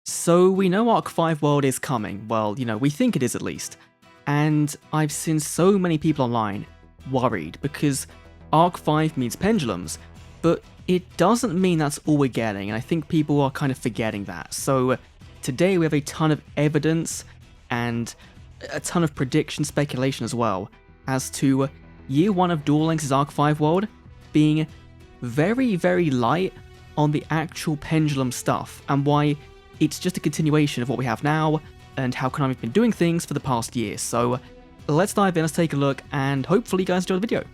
So we know Arc 5 World is coming, well, we think it is at least. And I've seen so many people online worried because Arc 5 means Pendulums, but it doesn't mean that's all we're getting, and I think people are kind of forgetting that. So today we have a ton of evidence and a ton of prediction speculation as well as to year 1 of Duel Links' Arc 5 World being very, very light on the actual Pendulum stuff, and why it's just a continuation of what we have now, and how Konami's been doing things for the past year. So let's dive in, let's take a look, and hopefully you guys enjoy the video.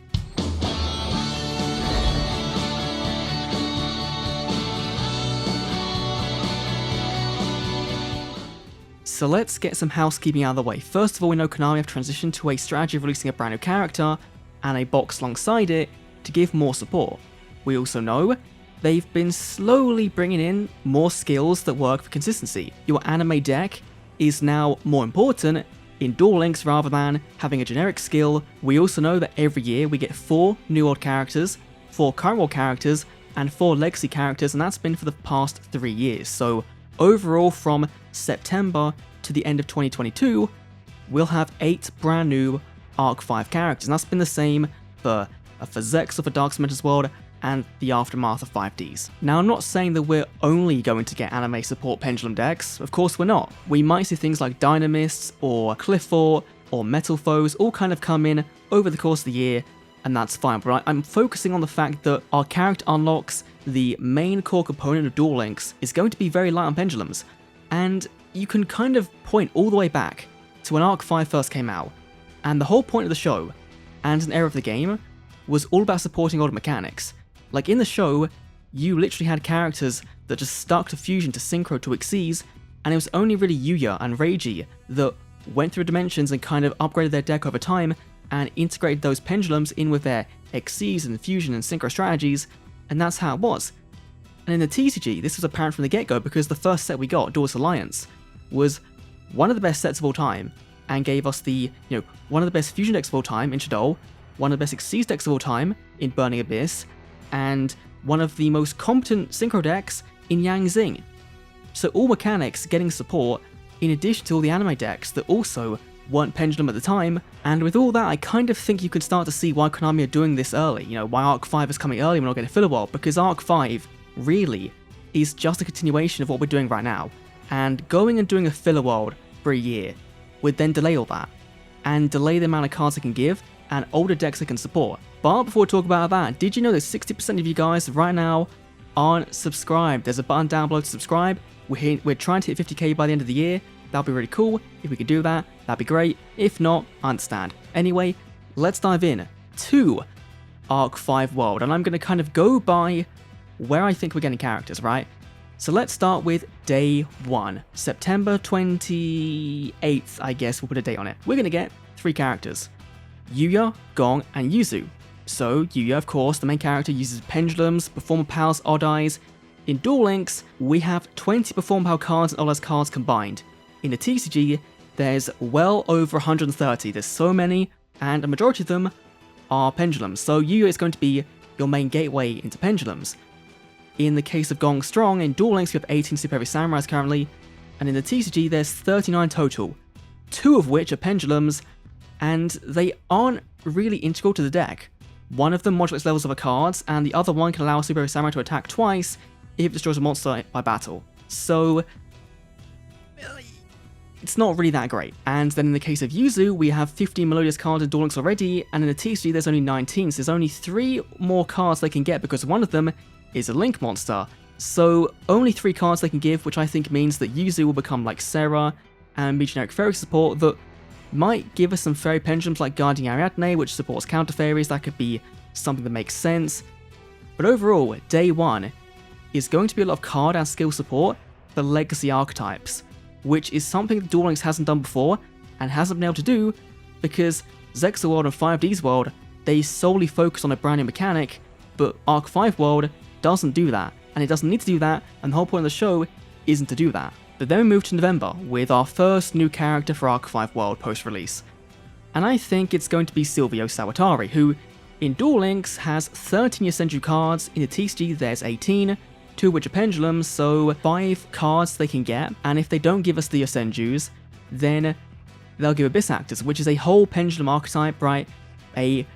So let's get some housekeeping out of the way. First of all, we know Konami have transitioned to a strategy of releasing a brand new character and a box alongside it to give more support. We also know they've been slowly bringing in more skills that work for consistency. Your anime deck is now more important in Duel Links rather than having a generic skill. We also know that every year we get 4 new world characters, 4 current world characters, and 4 legacy characters, and that's been for the past 3 years. So overall, from September to the end of 2022, we'll have 8 brand new Arc 5 characters, and that's been the same for Zexal for Dark Cementor's World and the aftermath of 5Ds. Now, I'm not saying that we're only going to get anime support Pendulum decks, of course we're not. We might see things like Dynamists, or Cliffort, or Metal Foes all kind of come in over the course of the year, and that's fine, but I'm focusing on the fact that our character unlocks, the main core component of Duel Links, is going to be very light on Pendulums, and you can kind of point all the way back to when Arc 5 first came out, and the whole point of the show, and an era of the game, was all about supporting older mechanics. Like in the show, you literally had characters that just stuck to Fusion to Synchro to XYZ, and it was only really Yuya and Reiji that went through dimensions and kind of upgraded their deck over time and integrated those Pendulums in with their XYZ and Fusion and Synchro strategies, and that's how it was. And in the TCG, this was apparent from the get-go because the first set we got, Duelist Alliance, was one of the best sets of all time, and gave us the, one of the best Fusion decks of all time in Shadol, one of the best XYZ decks of all time in Burning Abyss, and one of the most competent Synchro decks in Yang Xing. So all mechanics getting support, in addition to all the anime decks that also weren't Pendulum at the time, and with all that, I kind of think you can start to see why Konami are doing this early, why Arc 5 is coming early, we're not getting a filler world, because Arc 5 really is just a continuation of what we're doing right now, and going and doing a filler world for a year would then delay all that, and delay the amount of cards it can give, and older decks it can support. But before we talk about that, did you know that 60% of you guys right now aren't subscribed? There's a button down below to subscribe. We're trying to hit 50k by the end of the year. That'll be really cool. If we could do that, that'd be great. If not, I understand. Anyway, let's dive in to Arc 5 World, and I'm going to kind of go by where I think we're getting characters, right? So let's start with day 1, September 28th, I guess we'll put a date on it. We're going to get 3 characters, Yuya, Gong, and Yuzu. So Yuya, of course, the main character, uses Pendulums, Performer Powers, Odd Eyes. In Duel Links, we have 20 Performer Power cards and Odd Eyes cards combined. In the TCG, there's well over 130, there's so many, and a majority of them are Pendulums. So Yuya is going to be your main gateway into Pendulums. In the case of Gong Strong, in Duel Links we have 18 Super Heavy Samurais currently, and in the TCG there's 39 total, 2 of which are Pendulums, and they aren't really integral to the deck. One of them modulates levels of a card, and the other one can allow a Super Heavy Samurai to attack twice if it destroys a monster by battle. So it's not really that great. And then in the case of Yuzu, we have 15 Melodious cards in Duel Links already, and in the TCG there's only 19, so there's only 3 more cards they can get because one of them is a Link monster. So only 3 cards they can give, which I think means that Yuzu will become like Sarah and be generic fairy support that might give us some fairy pendulums like Guardian Ariadne, which supports counter fairies. That could be something that makes sense. But overall, day 1 is going to be a lot of card and skill support for legacy archetypes, which is something that Duel Links hasn't done before and hasn't been able to do because Zexal World and 5D's World, they solely focus on a brand new mechanic, but Arc 5 World doesn't do that, and it doesn't need to do that, and the whole point of the show isn't to do that. But then we move to November with our first new character for Arc 5 World post-release. And I think it's going to be Silvio Sawatari, who in Duel Links has 13 Essential cards, in the TCG there's 18, 2 of which are Pendulums, so 5 cards they can get, and if they don't give us the Senjus, then they'll give Abyss Actors, which is a whole Pendulum archetype, right? He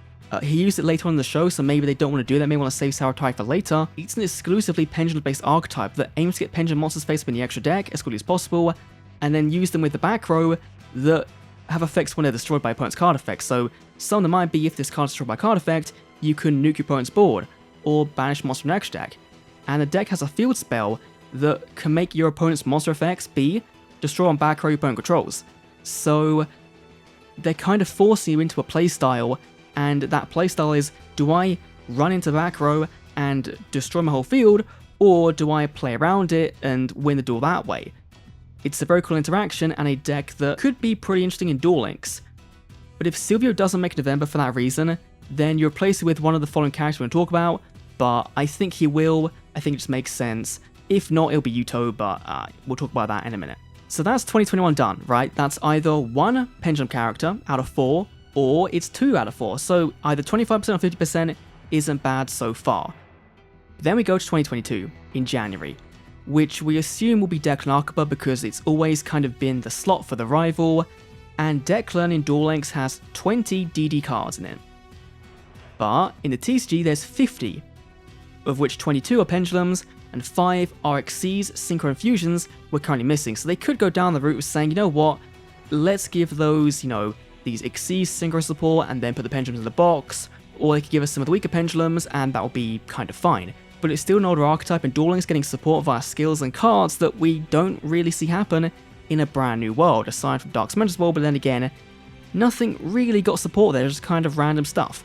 used it later on in the show, so maybe they don't want to do that, maybe want to save Saratari for later. It's an exclusively Pendulum-based archetype that aims to get Pendulum monsters face up in the extra deck as quickly as possible, and then use them with the back row that have effects when they're destroyed by opponent's card effects. So some of them might be if this card is destroyed by card effect, you can nuke your opponent's board, or banish monster from the extra deck. And the deck has a field spell that can make your opponent's monster effects be destroy on back row your opponent controls. So they're kind of forcing you into a playstyle, and that playstyle is, do I run into back row and destroy my whole field, or do I play around it and win the duel that way? It's a very cool interaction and a deck that could be pretty interesting in Duel Links. But if Silvio doesn't make November for that reason, then you replace it with one of the following characters we're going to talk about, but I think he will. I think it just makes sense. If not, it'll be Yuto, but we'll talk about that in a minute. So that's 2021 done, right? That's either 1 Pendulum character out of 4, or it's 2 out of 4, so either 25% or 50% isn't bad so far. Then we go to 2022, in January, which we assume will be Declan Arcaba because it's always kind of been the slot for the rival, and Declan in Duel Links has 20 DD cards in it. But in the TCG there's 50, of which 22 are Pendulums, and 5 are XYZ, Synchro, and Fusions we're currently missing. So they could go down the route of saying, you know what, let's give those, these XYZ Synchro support and then put the Pendulums in the box, or they could give us some of the weaker Pendulums and that will be kind of fine. But it's still an older archetype, and Duel Links getting support via skills and cards that we don't really see happen in a brand new world, aside from Dark Cementer's World, but then again, nothing really got support there, just kind of random stuff.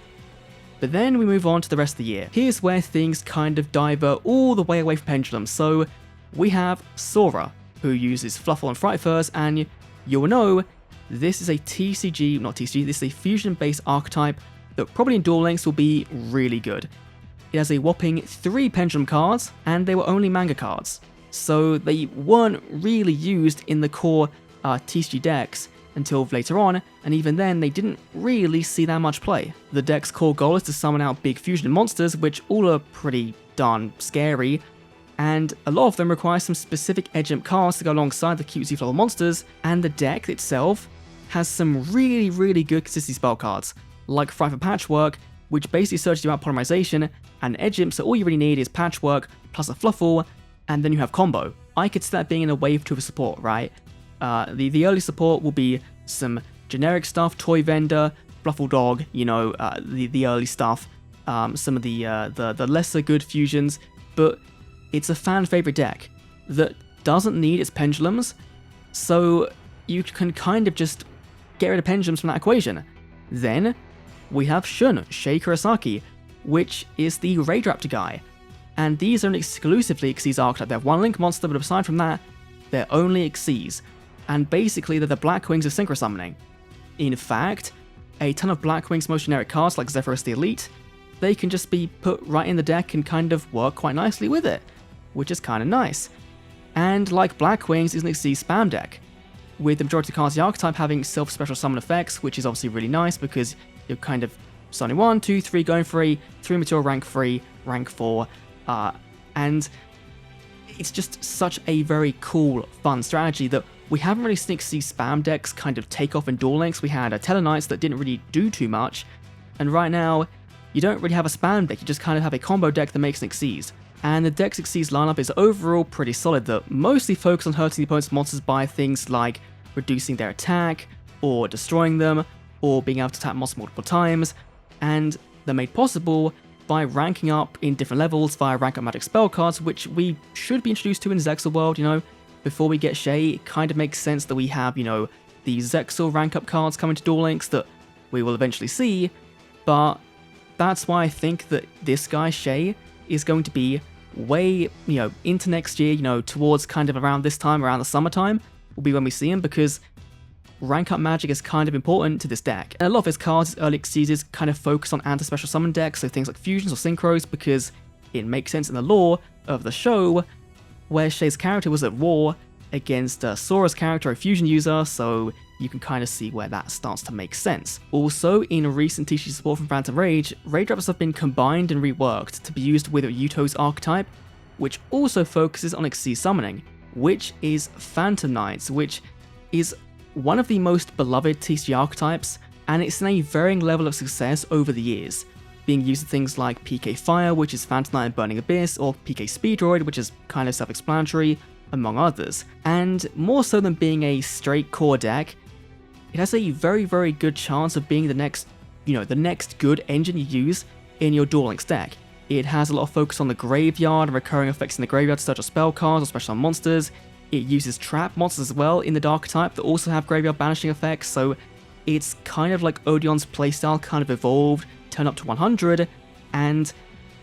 But then we move on to the rest of the year. Here's where things kind of divert all the way away from Pendulum. So we have Sora, who uses Fluffle and Fright Furs, and you'll know this is a this is a fusion-based archetype that probably in Duel Links will be really good. It has a whopping 3 Pendulum cards, and they were only manga cards, so they weren't really used in the core TCG decks until later on, and even then they didn't really see that much play. The deck's core goal is to summon out big fusion monsters, which all are pretty darn scary, and a lot of them require some specific edge imp cards to go alongside the cutesy floral monsters, and the deck itself has some really good consistency spell cards, like Fright for Patchwork, which basically searches you out polymerization, and edge imp, so all you really need is Patchwork plus a Fluffle, and then you have combo. I could see that being in a wave 2 of support, right? The early support will be some generic stuff, Toy Vendor, Fluffle Dog, the early stuff, some of the lesser good fusions, but it's a fan favorite deck that doesn't need its Pendulums, so you can kind of just get rid of Pendulums from that equation. Then we have Shun, Shei Kurosaki, which is the Raid Raptor guy, and these are an exclusively XYZ archetype. They have 1 Link monster, but aside from that, they're only XYZ. And basically they're the Black Wings of Synchro Summoning. In fact, a ton of Black Wings most generic cards like Zephyros the Elite, they can just be put right in the deck and kind of work quite nicely with it, which is kind of nice. And like Black Wings is an XYZ spam deck, with the majority of cards the archetype having self-special summon effects, which is obviously really nice because you're kind of summoning 1, 2, 3, going free, 3 material rank 3, rank 4, and it's just such a very cool, fun strategy that we haven't really seen XYZ spam decks kind of take off in Duel Links. We had a Tellarknights that didn't really do too much, and right now, you don't really have a spam deck, you just kind of have a combo deck that makes an XYZ. And the deck's XYZ lineup is overall pretty solid, that mostly focus on hurting the opponent's monsters by things like reducing their attack, or destroying them, or being able to tap monsters multiple times, and they're made possible by ranking up in different levels via rank up magic spell cards, which we should be introduced to in Zexal World, Before we get Shei, it kind of makes sense that we have, these Zexal rank up cards coming to Duel Links that we will eventually see, but that's why I think that this guy, Shei, is going to be way, into next year, towards kind of around this time, around the summertime, will be when we see him, because rank up magic is kind of important to this deck. And a lot of his cards, his early XYZs, kind of focus on anti-special summon decks, so things like fusions or synchros, because it makes sense in the lore of the show, where Shei's character was at war against Sora's character, a fusion user, so you can kind of see where that starts to make sense. Also, in recent TCG support from Phantom Rage, Raid Raptors have been combined and reworked to be used with Yuto's archetype, which also focuses on XYZ summoning, which is Phantom Knights, which is one of the most beloved TCG archetypes, and it's in a varying level of success over the years, being used in things like PK Fire, which is Phantom Knight and Burning Abyss, or PK Speedroid, which is kind of self-explanatory, among others. And more so than being a straight core deck, it has a very, very good chance of being the next good engine you use in your Duel Links deck. It has a lot of focus on the graveyard and recurring effects in the graveyard to search for spell cards or special monsters. It uses trap monsters as well in the Dark type that also have graveyard banishing effects, so it's kind of like Odeon's playstyle kind of evolved, turned up to 100, and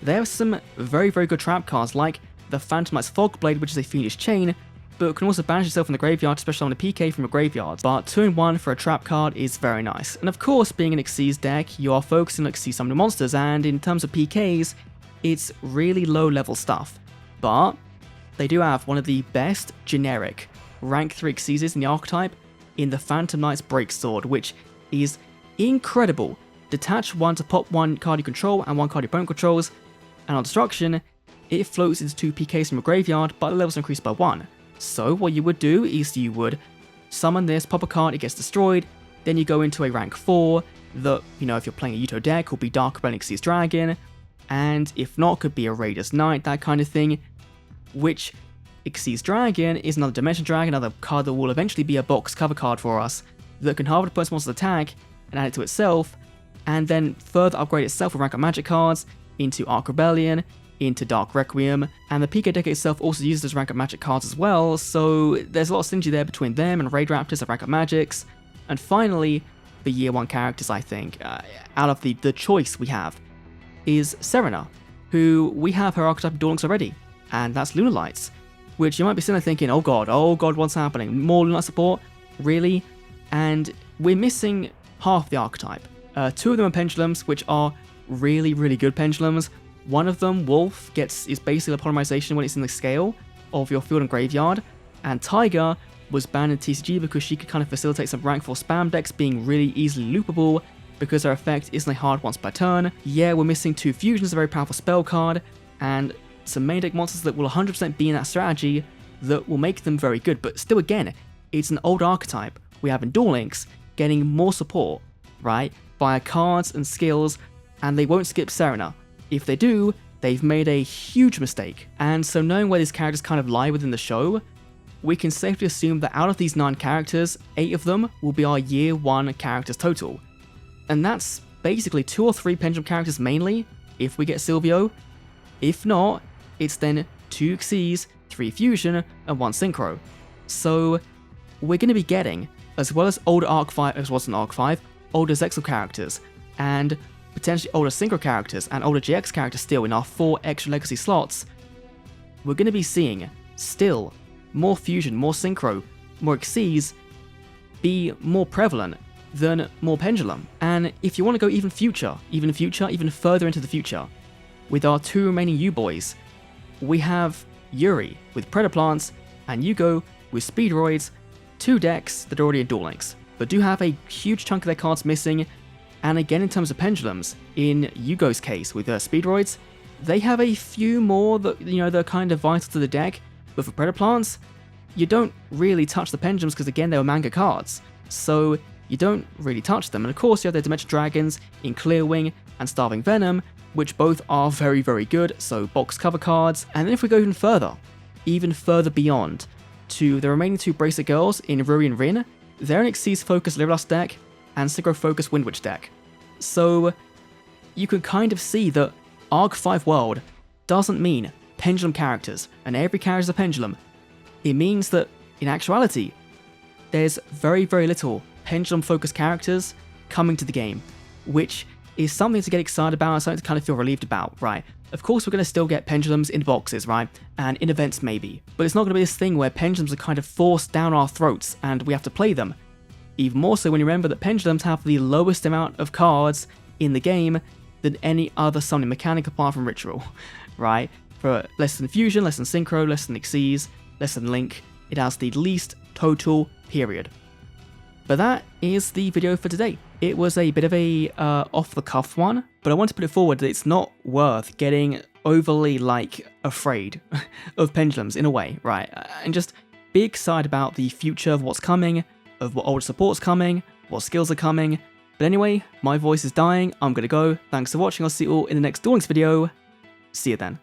there are some very, very good trap cards like the Phantom Knight's Fogblade, which is a Fiendish Chain, but can also banish yourself from the graveyard, especially on a PK from a graveyard. But 2-in-1 for a trap card is very nice. And of course, being an XYZ deck, you are focusing on XYZ summoning monsters, and in terms of PKs, it's really low level stuff. But they do have one of the best generic rank 3 XYZs in the archetype in the Phantom Knight's Breaksword, which is incredible. Detach 1 to pop 1 card you control and 1 card your opponent controls, and on destruction, it floats into 2 PKs from a graveyard, but the levels are increased by 1. So what you would do is you would summon this, pop a card, it gets destroyed, then you go into a rank 4 that, if you're playing a Yuto deck, will be Dark Rebellion XYZ Dragon, and if not, could be a Raider's Knight, that kind of thing, which XYZ Dragon is another Dimension Dragon, another card that will eventually be a box cover card for us, that can halve the opponent's monster's attack and add it to itself, and then further upgrade itself with rank up magic cards into Arc Rebellion, into Dark Requiem, and the PK deck itself also uses those rank up magic cards as well, so there's a lot of synergy there between them and Raid Raptors and rank up magics. And finally, the year 1 characters, I think, out of the choice we have, is Serena, who we have her archetype in Duel Links already, and that's Lunar Lights, which you might be sitting there thinking, oh god, what's happening? More Lunar Light support? Really? And we're missing half the archetype. 2 of them are Pendulums, which are really, really good Pendulums. One of them, Wolf, is basically a polymerization when it's in the scale of your field and graveyard, and Tiger was banned in TCG because she could kind of facilitate some rank 4 spam decks being really easily loopable because her effect isn't a hard once per turn. Yeah, we're missing 2 fusions, a very powerful spell card, and some main deck monsters that will 100% be in that strategy that will make them very good, but still again, it's an old archetype we have in Duel Links getting more support, right, via cards and skills, and they won't skip Serena. If they do, they've made a huge mistake. And so knowing where these characters kind of lie within the show, we can safely assume that out of these 9 characters, 8 of them will be our year 1 characters total. And that's basically 2 or 3 Pendulum characters mainly, if we get Silvio. If not, it's then 2 XYZ, 3 Fusion, and 1 Synchro. So we're going to be getting, as well as older Arc 5, as well as an Arc 5, older Zexal characters, and potentially older Synchro characters and older GX characters still in our 4 extra legacy slots, we're going to be seeing still more Fusion, more Synchro, more XYZ be more prevalent than more Pendulum. And if you want to go even further into the future, with our 2 remaining U-Boys, we have Yuri with Predaplants and Yugo with Speedroids, 2 decks that are already in Duel Links, but do have a huge chunk of their cards missing. And again, in terms of Pendulums, in Yugo's case with Speedroids, they have a few more that, they're kind of vital to the deck, but for Predaplants, you don't really touch the Pendulums because again, they were manga cards, so you don't really touch them. And of course, you have the Dimension Dragons in Clearwing and Starving Venom, which both are very, very good, so box cover cards. And then if we go even further beyond, to the remaining 2 Bracelet Girls in Ruri and Rin, they're an XYZ focused Liverlust deck and Synchro focused Windwitch deck. So you can kind of see that Arc 5 World doesn't mean Pendulum characters and every character is a Pendulum. It means that in actuality, there's very, very little Pendulum focused characters coming to the game, which is something to get excited about and something to kind of feel relieved about, right? Of course, we're going to still get Pendulums in boxes, right? And in events maybe, but it's not going to be this thing where Pendulums are kind of forced down our throats and we have to play them. Even more so when you remember that Pendulums have the lowest amount of cards in the game than any other summoning mechanic apart from Ritual, right? For less than Fusion, less than Synchro, less than XYZ, less than Link, it has the least total, period. But that is the video for today. It was a bit of a off-the-cuff one, but I want to put it forward that it's not worth getting overly, like, afraid of Pendulums in a way, right? And just be excited about the future of what's coming, of what older support's coming, what skills are coming. But anyway, my voice is dying, I'm gonna go. Thanks for watching, I'll see you all in the next Duel Links video. See you then.